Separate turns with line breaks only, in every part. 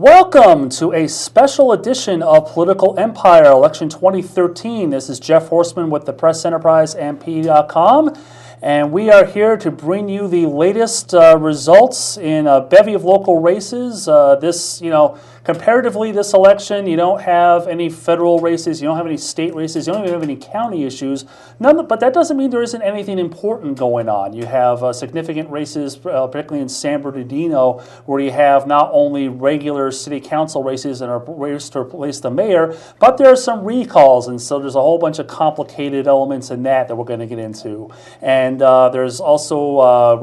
Welcome to a special edition of Political Empire, Election 2013. This is Jeff Horstman with the Press Enterprise MP.com, and we are here to bring you the latest results in a bevy of local races. Comparatively, this election, you don't have any federal races, you don't have any state races, you don't even have any county issues. But that doesn't mean there isn't anything important going on. You have significant races, particularly in San Bernardino, where you have not only regular city council races and a race to replace the mayor, but there are some recalls, and so there's a whole bunch of complicated elements in that we're going to get into. And there's also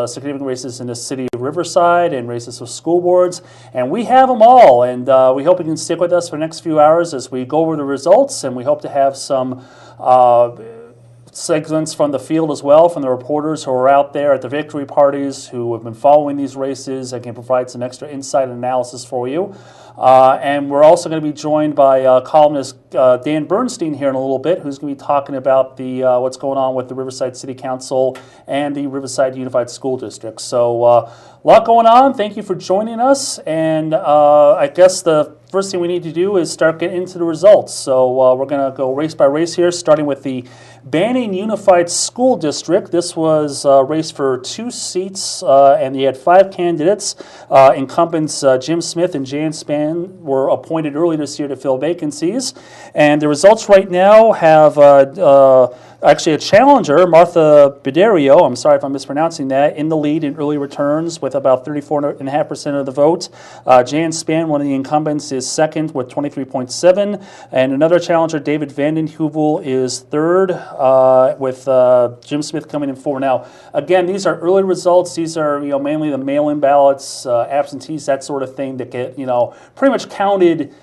significant races in the city of Riverside and races with school boards, and we have them all, and we hope you can stick with us for the next few hours as we go over the results, and we hope to have some segments from the field as well, from the reporters who are out there at the victory parties who have been following these races and can provide some extra insight and analysis for you. And we're also going to be joined by columnist Dan Bernstein here in a little bit, who's going to be talking about the what's going on with the Riverside City Council and the Riverside Unified School District. So a lot going on. Thank you for joining us. And I guess the first thing we need to do is start getting into the results. So we're going to go race by race here, starting with the Banning Unified School District. This was a race for 2 seats, and you had 5 candidates. Incumbents Jim Smith and Jan Spann were appointed early this year to fill vacancies. And the results right now have actually a challenger, Martha Biderio, I'm sorry if I'm mispronouncing that, in the lead in early returns with about 34.5% of the vote. Jan Spann, one of the incumbents, is second with 23.7%, and another challenger, David Vanden Heuvel, is third with Jim Smith coming in 4. Now, again, these are early results. These are mainly the mail-in ballots, absentees, that sort of thing that get pretty much counted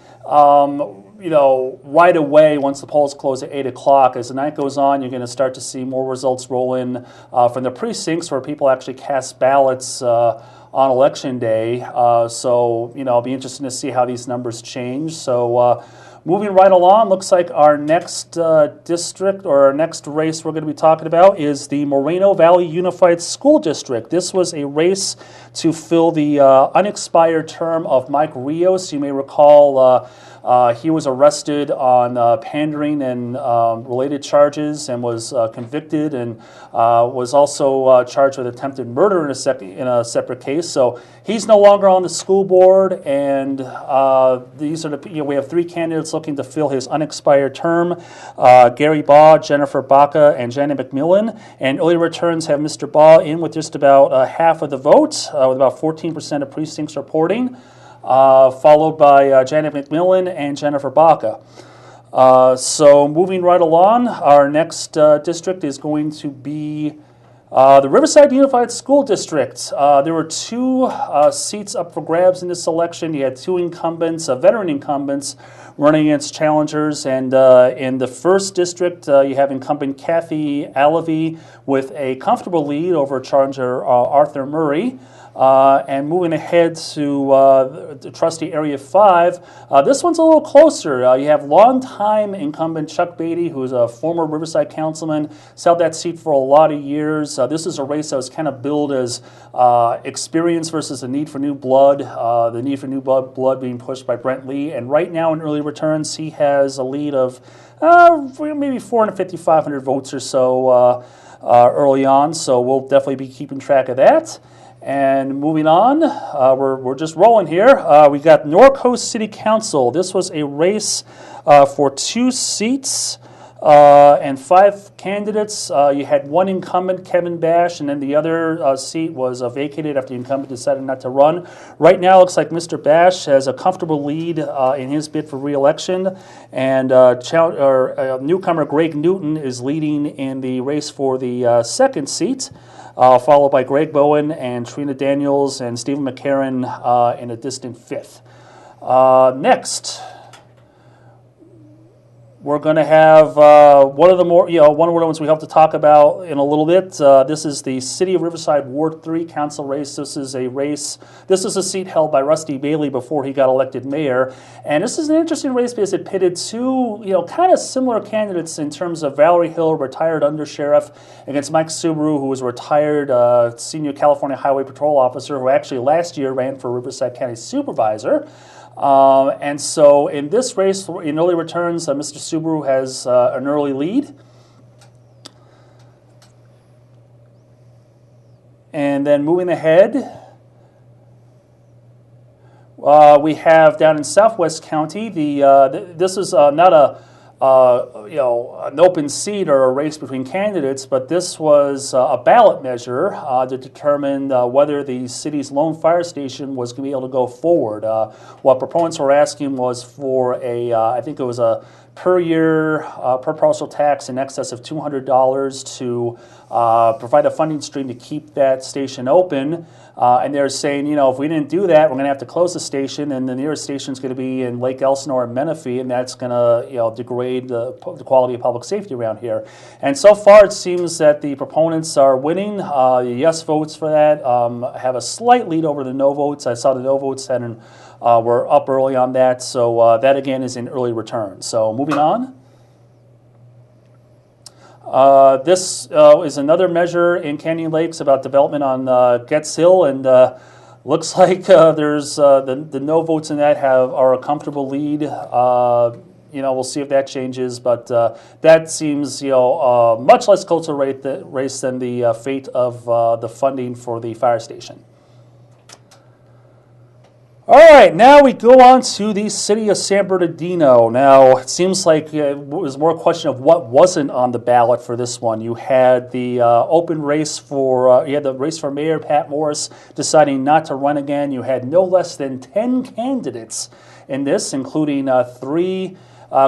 right away once the polls close at 8 o'clock. As the night goes on, you're going to start to see more results roll in from the precincts where people actually cast ballots on election day. So it'll be interesting to see how these numbers change. So moving right along, looks like our next district or our next race we're going to be talking about is the Moreno Valley Unified School District. This was a race to fill the unexpired term of Mike Rios. You may recall he was arrested on pandering and related charges and was convicted, and was also charged with attempted murder in a separate case. So he's no longer on the school board, and these are we have 3 candidates looking to fill his unexpired term: Gary Baugh, Jennifer Baca, and Janet McMillan. And early returns have Mr. Baugh in with just about half of the vote, with about 14% of precincts reporting. Followed by Janet McMillan and Jennifer Baca. So moving right along, our next district is going to be the Riverside Unified School District. There were 2 seats up for grabs in this election. You had 2 incumbents, veteran incumbents, running against challengers. And in the first district, you have incumbent Kathy Alevy with a comfortable lead over challenger Arthur Murray. And moving ahead to the trustee area 5, this one's a little closer. You have longtime incumbent Chuck Beatty, who is a former Riverside councilman, held that seat for a lot of years. This is a race that was kind of billed as experience versus the need for new blood. The need for new blood being pushed by Brent Lee. And right now in early returns, he has a lead of maybe 450, 500 votes or so early on. So we'll definitely be keeping track of that. And moving on, we're just rolling here. We got Norcoast City Council. This was a race for 2 seats and 5 candidates. You had 1 incumbent, Kevin Bash, and then the other seat was vacated after the incumbent decided not to run. Right now, it looks like Mr. Bash has a comfortable lead in his bid for re-election, and newcomer Greg Newton is leading in the race for the second seat. Followed by Greg Bowen and Trina Daniels and Stephen McCarron in a distant 5th. Next, We're going to have one of the ones we hope to talk about in a little bit. This is the City of Riverside Ward 3 Council race. This is a seat held by Rusty Bailey before he got elected mayor. And this is an interesting race because it pitted two, kind of similar candidates in terms of Valerie Hill, retired undersheriff, against Mike Subaru, who was a retired senior California Highway Patrol officer who actually last year ran for Riverside County Supervisor. And so in this race, in early returns, Mr. Subaru has an early lead. And then moving ahead, we have down in Southwest County, this is not an open seat or a race between candidates, but this was a ballot measure to determine whether the city's lone fire station was going to be able to go forward. What proponents were asking was for I think it was a per year, per parcel tax in excess of $200 to provide a funding stream to keep that station open. And they're saying, if we didn't do that, we're going to have to close the station, and the nearest station is going to be in Lake Elsinore and Menifee, and that's going to degrade the quality of public safety around here. And so far, it seems that the proponents are winning. The yes votes for that have a slight lead over the no votes. I saw the no votes were up early on that, so that again is in early return. So moving on. This is another measure in Canyon Lakes about development on Getz Hill, and looks like there's the no votes in that are a comfortable lead. We'll see if that changes, but that seems much less closer race than the fate of the funding for the fire station. All right, now we go on to the city of San Bernardino. Now, it seems like it was more a question of what wasn't on the ballot for this one. You had the open race the race for Mayor Pat Morris deciding not to run again. You had no less than 10 candidates in this, including 3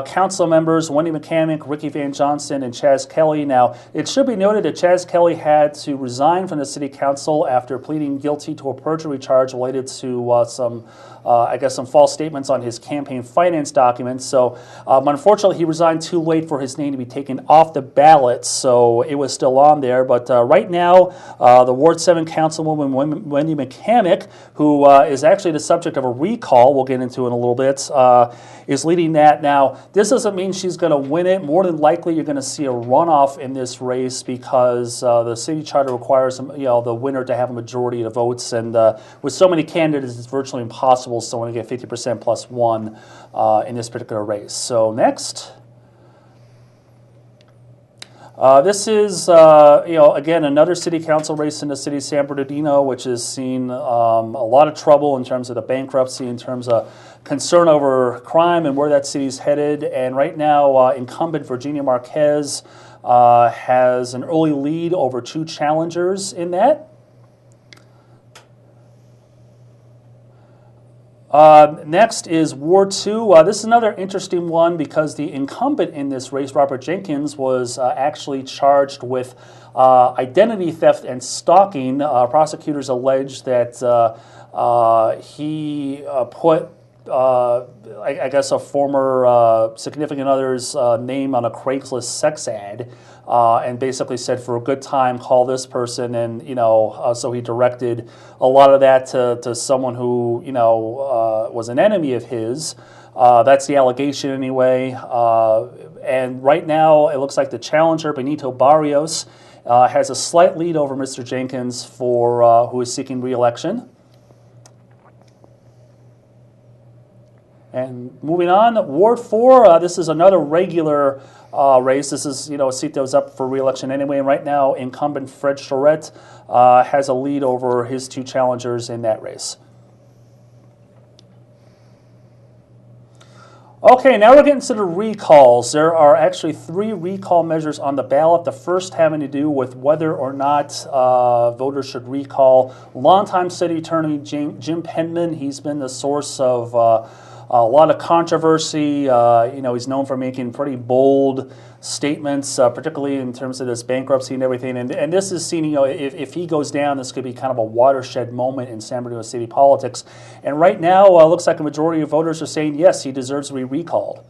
council members, Wendy McCamick, Ricky Van Johnson, and Chaz Kelly. Now, it should be noted that Chaz Kelly had to resign from the city council after pleading guilty to a perjury charge related to some false statements on his campaign finance documents. So, unfortunately, he resigned too late for his name to be taken off the ballot, so it was still on there. But right now, the Ward 7 councilwoman, Wendy McCamick, who is actually the subject of a recall, we'll get into in a little bit, is leading that. Now, this doesn't mean she's going to win it. More than likely, you're going to see a runoff in this race because the city charter requires the winner to have a majority of the votes, and with so many candidates, it's virtually impossible someone to get 50% plus 1 in this particular race. So next. This is, again, another city council race in the city of San Bernardino, which has seen a lot of trouble in terms of the bankruptcy, in terms of concern over crime and where that city's headed. And right now, incumbent Virginia Marquez has an early lead over 2 challengers in that. Next is Ward 2. This is another interesting one because the incumbent in this race, Robert Jenkins, was actually charged with identity theft and stalking. Prosecutors allege that he put a former significant other's name on a Craigslist sex ad, and basically said, for a good time, call this person, and so he directed a lot of that to someone who was an enemy of his. That's the allegation anyway. And right now, it looks like the challenger, Benito Barrios, has a slight lead over Mr. Jenkins who is seeking re-election. And moving on, Ward 4, this is another regular race. This is a seat that was up for re-election anyway. And right now, incumbent Fred Charette has a lead over his 2 challengers in that race. Okay, now we're getting to the recalls. There are actually 3 recall measures on the ballot. The first having to do with whether or not voters should recall longtime city attorney Jim Penman. He's been the source of a lot of controversy. He's known for making pretty bold statements, particularly in terms of this bankruptcy and everything. And this is seen, if he goes down, this could be kind of a watershed moment in San Bernardino city politics. And right now, it looks like a majority of voters are saying, yes, he deserves to be recalled.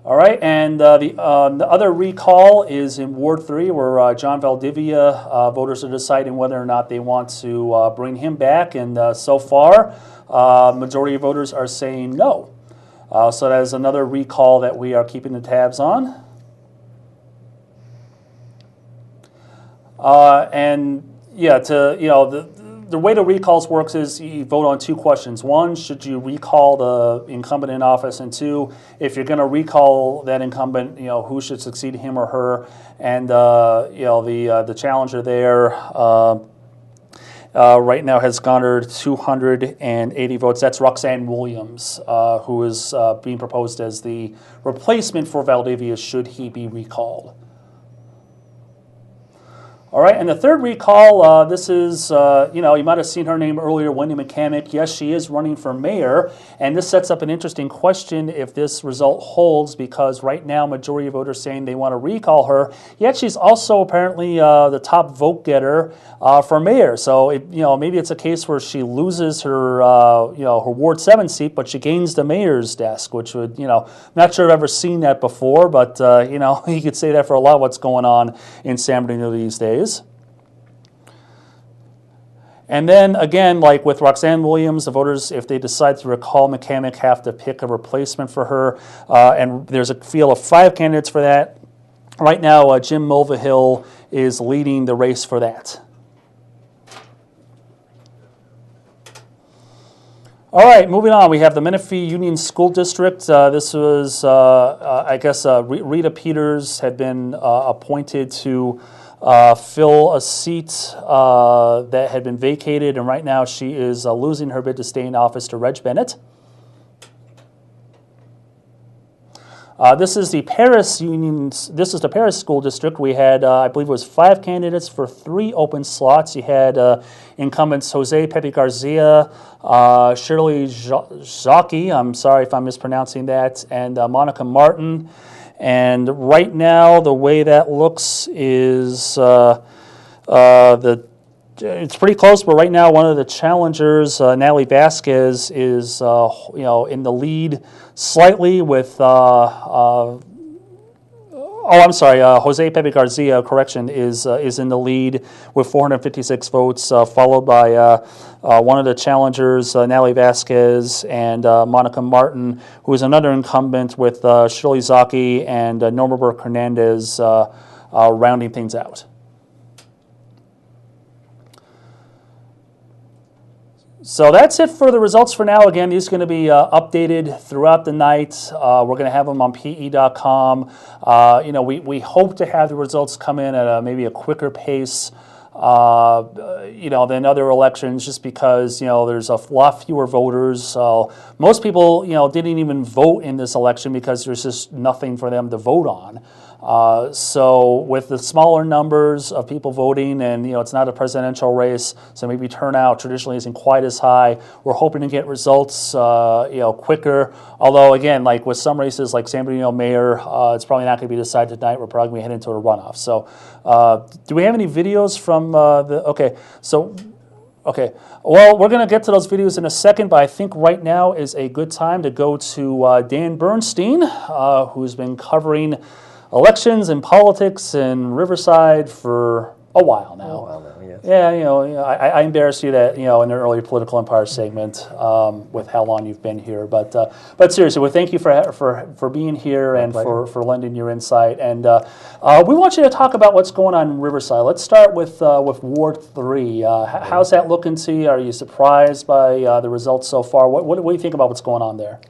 All right, and the other recall is in Ward 3, where John Valdivia, voters are deciding whether or not they want to bring him back, and so far, majority of voters are saying no. So that is another recall that we are keeping the tabs on. And yeah, the way the recalls works is you vote on two questions. One, should you recall the incumbent in office? And two, if you're going to recall that incumbent, who should succeed him or her? And the challenger there right now has garnered 280 votes. That's Roxanne Williams, who is being proposed as the replacement for Valdivia should he be recalled. All right, and the third recall, this is, you might have seen her name earlier, Wendy McCamick. Yes, she is running for mayor, and this sets up an interesting question if this result holds, because right now majority of voters saying they want to recall her, yet she's also apparently the top vote getter for mayor. So, maybe it's a case where she loses her, her Ward 7 seat, but she gains the mayor's desk, which would, not sure I've ever seen that before, but, you could say that for a lot of what's going on in San Bernardino these days. And then again, like with Roxanne Williams, the voters, if they decide to recall McCamick, have to pick a replacement for her. And there's a field of 5 candidates for that. Right now, Jim Mulvihill is leading the race for that. All right, moving on. We have the Menifee Union School District. This was, I guess, Rita Peters had been appointed to fill a seat that had been vacated, and right now she is losing her bid to stay in office to Reg Bennett. This is the Paris Unions. This is the Paris School District. We had, I believe, it was 5 candidates for 3 open slots. You had incumbents Jose Pepe Garcia, Shirley Zaki. I'm sorry if I'm mispronouncing that, and Monica Martin. And right now, the way that looks is it's pretty close. But right now, one of the challengers, Natalie Vasquez, is in the lead slightly with. Jose Pepe Garcia, correction, is in the lead with 456 votes, followed by one of the challengers, Natalie Vasquez, and Monica Martin, who is another incumbent with Shirley Zaki and Norma Burke Hernandez rounding things out. So that's it for the results for now. Again, these are going to be updated throughout the night. We're going to have them on PE.com. We hope to have the results come in at maybe a quicker pace, than other elections, just because there's a lot fewer voters. Most people didn't even vote in this election because there's just nothing for them to vote on. So with the smaller numbers of people voting, and it's not a presidential race, so maybe turnout traditionally isn't quite as high. We're hoping to get results, quicker. Although again, like with some races, like San Bernardino mayor, it's probably not going to be decided tonight. We're probably going to head into a runoff. So, do we have any videos from the? Okay, so. Okay, well, we're going to get to those videos in a second, but I think right now is a good time to go to Dan Bernstein, who's been covering elections and politics in Riverside for a while now. Yes. Yeah, I embarrassed you that in an earlier Political Empire segment with how long you've been here, but seriously, well, thank you for being here and for lending your insight. And we want you to talk about what's going on in Riverside. Let's start with Ward 3. How's that looking to you? Are you surprised by the results so far? What do you think about what's going on there?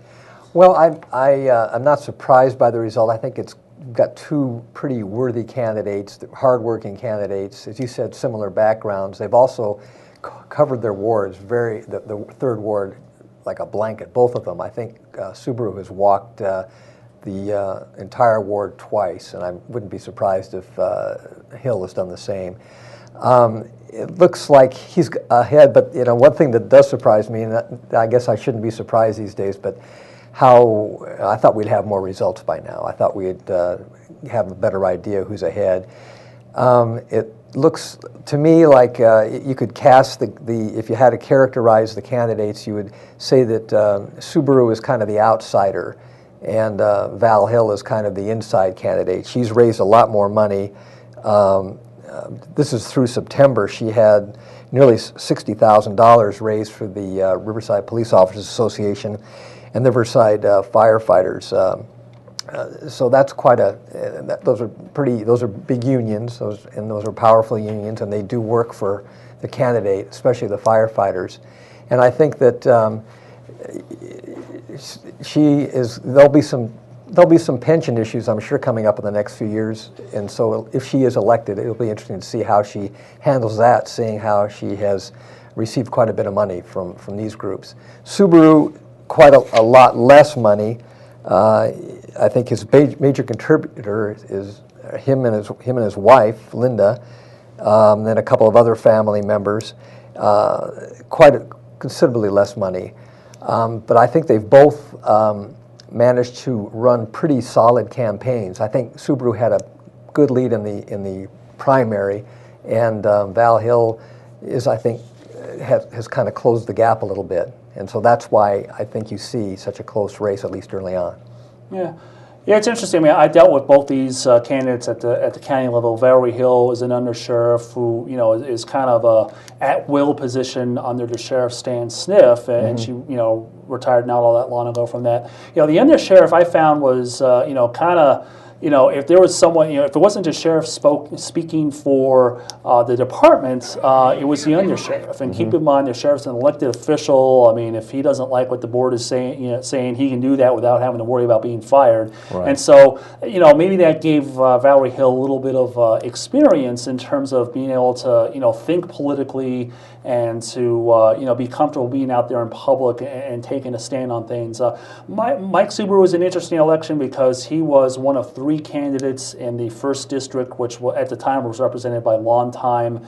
Well, I'm not surprised by the result. I think it's got 2 pretty worthy candidates, hardworking candidates, as you said, similar backgrounds. They've also covered their wards, the 3rd ward, like a blanket, both of them. I think Subaru has walked the entire ward twice, and I wouldn't be surprised if Hill has done the same. It looks like he's ahead, but one thing that does surprise me, and I guess I shouldn't be surprised these days, but how I thought we'd have more results by now. I thought we'd have a better idea who's ahead. It looks to me like you could cast if you had to characterize the candidates, you would say that Subaru is kind of the outsider and Val Hill is kind of the inside candidate. She's raised a lot more money. This is through September. She had nearly $60,000 raised for the Riverside Police Officers Association and the Riverside firefighters. So that's quite those are big unions, those are powerful unions, and they do work for the candidate, especially the firefighters. And I think that there'll be some pension issues, I'm sure, coming up in the next few years. And so if she is elected, it'll be interesting to see how she handles that, seeing how she has received quite a bit of money from these groups. Subaru, quite a lot less money. I think his major contributor is him and his wife, Linda, then a couple of other family members. Considerably less money. But I think they've both managed to run pretty solid campaigns. I think Subaru had a good lead in the primary, and Val Hill I think, has kind of closed the gap a little bit. And so that's why I think you see such a close race, at least early on.
Yeah. Yeah, it's interesting. I mean, I dealt with both these candidates at the county level. Valerie Hill is an undersheriff who, is kind of a at-will position under the sheriff Stan Sniff, and she, retired not all that long ago from that. The undersheriff I found was, kind of, if there was someone, if it wasn't the sheriff speaking for the department, it was the undersheriff. And keep in mind, the sheriff's an elected official. I mean, if he doesn't like what the board is saying he can do that without having to worry about being fired. Right. And so, maybe that gave Valerie Hill a little bit of experience in terms of being able to, think politically and to, be comfortable being out there in public and taking a stand on things. Mike Subaru was an interesting election because he was one of 3 candidates in the 1st district, which at the time was represented by longtime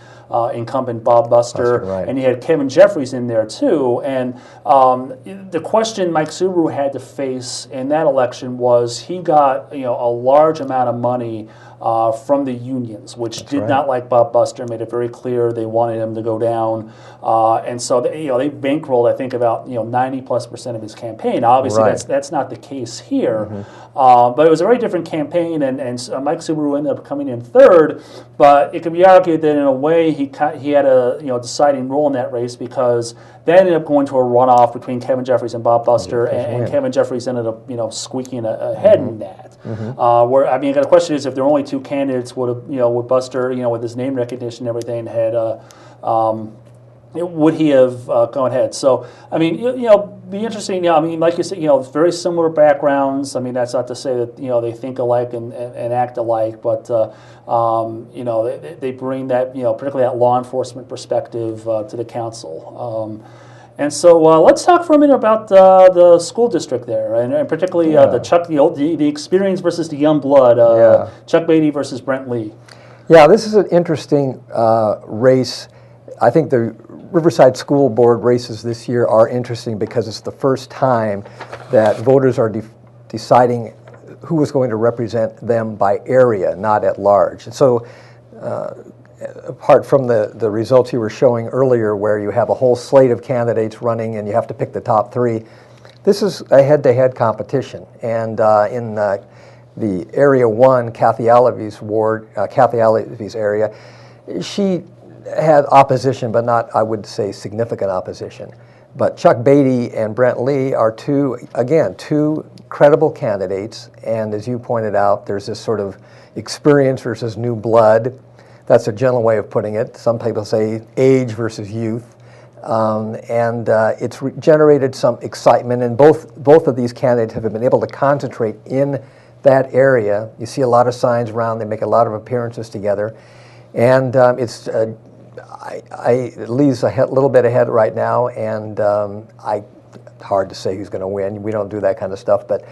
incumbent Bob Buster, right. And he had Kevin Jeffries in there too. And the question Mike Subaru had to face in that election was he got a large amount of money from the unions, which That's did right. not like Bob Buster, made it very clear they wanted him to go down, and so they bankrolled, I think, about 90+% of his campaign. Obviously, right. that's not the case here, but it was a very different campaign, and Mike Subaru ended up coming in 3rd. But it could be argued that in a way he had a deciding role in that race because that ended up going to a runoff between Kevin Jeffries and Bob Buster, and Kevin Jeffries ended up squeaking ahead in that. Where I mean, the question is, if there were only 2 candidates, would Buster, with his name recognition and everything, would he have gone ahead? So I mean, be interesting. I mean, like you said, very similar backgrounds. I mean, that's not to say that they think alike and act alike, but they bring that particularly that law enforcement perspective to the council. And so let's talk for a minute about the school district there, and particularly the experience versus the young blood, Chuck Beatty versus Brent Lee.
Yeah, this is an interesting race. I think the Riverside School Board races this year are interesting because it's the first time that voters are deciding who is going to represent them by area, not at large. And so apart from the results you were showing earlier where you have a whole slate of candidates running and you have to pick the top 3, this is a head-to-head competition. And in the Area 1, Kathy Allavy's area, she had opposition, but not, I would say, significant opposition. But Chuck Beatty and Brent Lee are two credible candidates, and as you pointed out, there's this sort of experience versus new blood. That's a gentle way of putting it. Some people say age versus youth. It's generated some excitement, and both of these candidates have been able to concentrate in that area. You see a lot of signs around. They make a lot of appearances together. And Lee's a little bit ahead right now, and hard to say who's going to win. We don't do that kind of stuff, but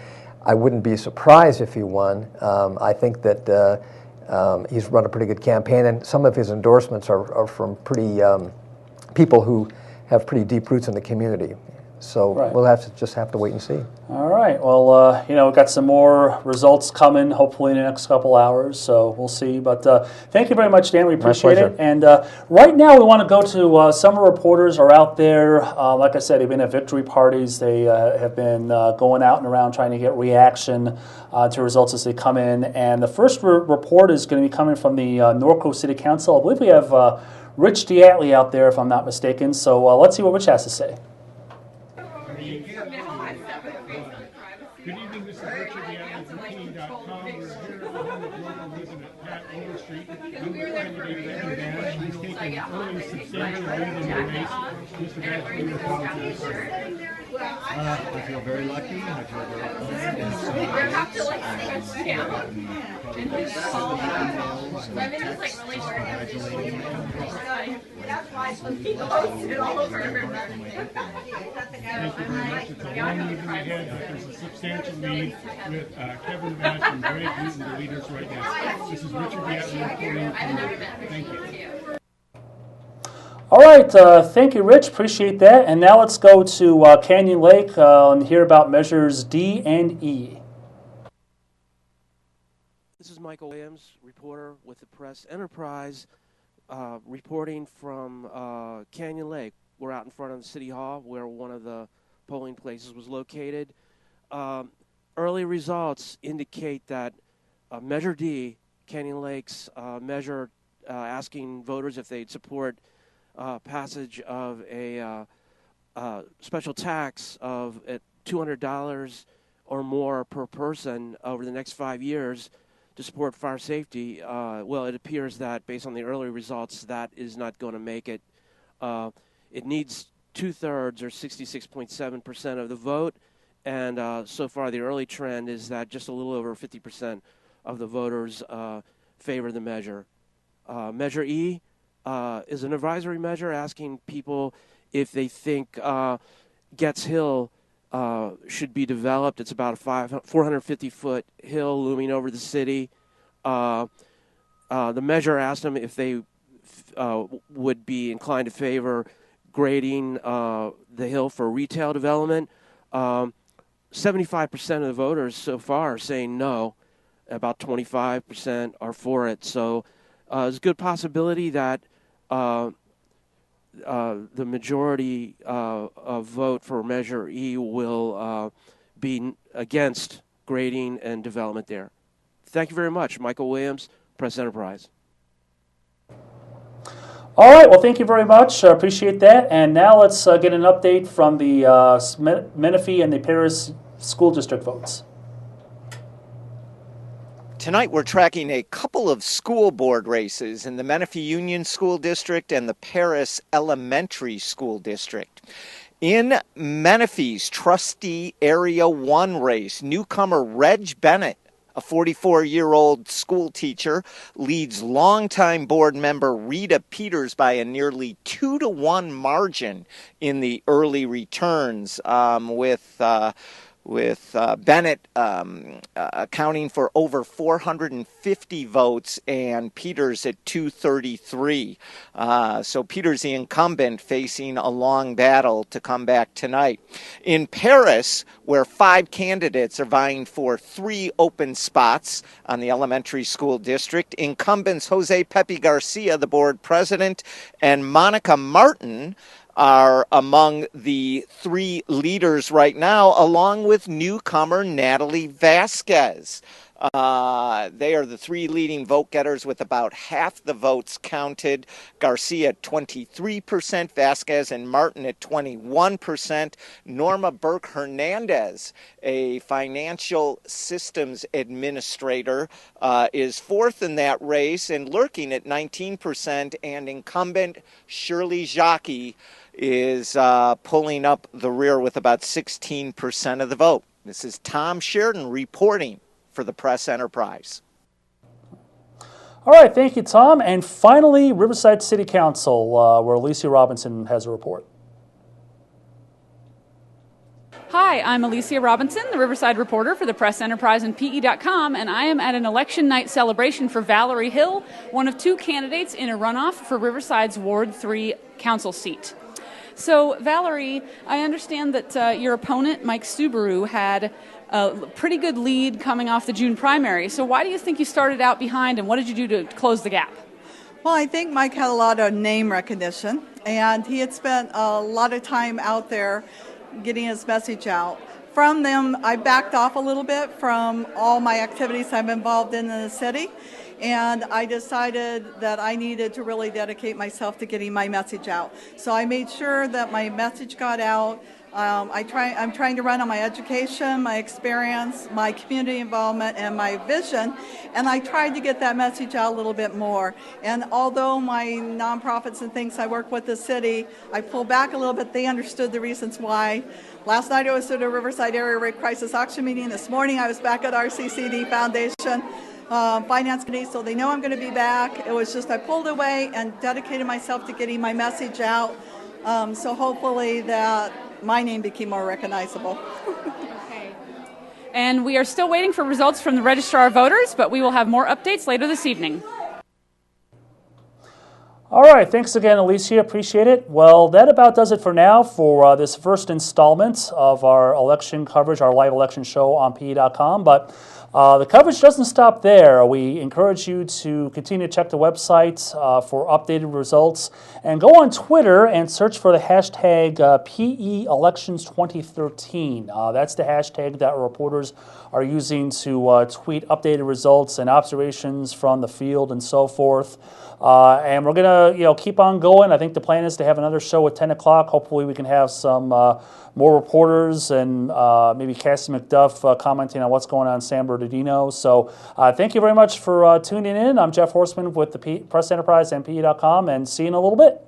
I wouldn't be surprised if he won. I think that he's run a pretty good campaign, and some of his endorsements are from pretty people who have pretty deep roots in the community. So
Right.
we'll just have to wait and see.
All right. Well, we've got some more results coming, hopefully in the next couple hours. So we'll see. But thank you very much, Dan. We appreciate
pleasure.
it. And right now, we want to go to summer reporters are out there. Like I said, they've been at victory parties. They have been going out and around trying to get reaction to results as they come in. And the first report is going to be coming from the Norco City Council. I believe we have Rich Diatley out there, if I'm not mistaken. So let's see what Rich has to say.
Good evening, this is Richard Diatley from King.com. We're here at the home of local resident Pat Overstreet. I'm the candidate Kevin Bash. He's taken early substantial lead in the race. Mr. Bash, what are your thoughts on this?
I feel very lucky. I feel very honored.
You have to like stand down. And he's tall. I mean, it's like really short. That's why he posted all over.
Thank you very much. It's a long evening ahead, but there's a substantial lead with Kevin Bash and Greg Newton, the leaders right now. This is Richard Diatley reporting from Norco. Thank you.
All right, thank you, Rich. Appreciate that. And now let's go to Canyon Lake and hear about measures D and E.
This is Michael Williams, reporter with the Press Enterprise, reporting from Canyon Lake. We're out in front of the City Hall where one of the polling places was located. Early results indicate that Measure D, Canyon Lake's measure asking voters if they'd support passage of a special tax of $200 or more per person over the next 5 years to support fire safety. Well, it appears that based on the early results, that is not going to make it. It needs 2/3 or 66.7% of the vote, and so far the early trend is that just a little over 50% of the voters favor the measure. Measure E is an advisory measure asking people if they think Getz Hill should be developed. It's about a 450-foot hill looming over the city. The measure asked them if they would be inclined to favor grading the hill for retail development. 75% of the voters so far are saying no. About 25% are for it. So there's a good possibility that the majority of vote for Measure E will be against grading and development there. Thank you very much. Michael Williams, Press Enterprise.
All right, well, thank you very much. I appreciate that. And now let's get an update from the Menifee and the Paris School District votes.
Tonight we're tracking a couple of school board races in the Menifee Union School District and the Paris Elementary School District. In Menifee's Trustee Area 1 race, newcomer Reg Bennett, a 44-year-old school teacher, leads longtime board member Rita Peters by a nearly 2-to-1 margin in the early returns, with Bennett accounting for over 450 votes and Peters at 233. So Peters, the incumbent, facing a long battle to come back tonight. In Paris, where 5 candidates are vying for 3 open spots on the elementary school district, incumbents Jose Pepe Garcia, the board president, and Monica Martin are among the 3 leaders right now, along with newcomer Natalie Vasquez. They are the 3 leading vote getters with about half the votes counted. Garcia at 23%, Vasquez and Martin at 21%. Norma Burke Hernandez, a financial systems administrator, is 4th in that race and lurking at 19%. And incumbent Shirley Jacques is pulling up the rear with about 16% of the vote. This is Tom Sheridan reporting for the Press Enterprise.
All right, thank you, Tom. And finally, Riverside City Council, where Alicia Robinson has a report.
Hi, I'm Alicia Robinson, the Riverside reporter for the Press Enterprise and PE.com, and I am at an election night celebration for Valerie Hill, one of 2 candidates in a runoff for Riverside's Ward 3 council seat. So, Valerie, I understand that your opponent, Mike Subaru, had a pretty good lead coming off the June primary. So why do you think you started out behind, and what did you do to close the gap?
Well, I think Mike had a lot of name recognition, and he had spent a lot of time out there getting his message out. From them, I backed off a little bit from all my activities I'm involved in the city, and I decided that I needed to really dedicate myself to getting my message out. So I made sure that my message got out. I'm trying to run on my education, my experience, my community involvement, and my vision, and I tried to get that message out a little bit more. And although my nonprofits and things I work with the city, I pulled back a little bit, they understood the reasons why. Last night I was at a Riverside Area Rate Crisis Auction meeting. This morning I was back at RCCD Foundation Finance Committee, so they know I'm going to be back. It was just I pulled away and dedicated myself to getting my message out, so hopefully that my name became more recognizable.
Okay. And we are still waiting for results from the Registrar of Voters, but we will have more updates later this evening.
All right, thanks again, Alicia. Appreciate it. Well, that about does it for now for this first installment of our election coverage, our live election show on PE.com. But the coverage doesn't stop there. We encourage you to continue to check the website for updated results, and go on Twitter and search for the hashtag PE Elections 2013. That's the hashtag that reporters are using to tweet updated results and observations from the field and so forth. And we're gonna, keep on going. I think the plan is to have another show at 10 o'clock. Hopefully, we can have some more reporters and maybe Cassie McDuff commenting on what's going on in San Bernardino. So, thank you very much for tuning in. I'm Jeff Horseman with the Press Enterprise and PE.com, and see you in a little bit.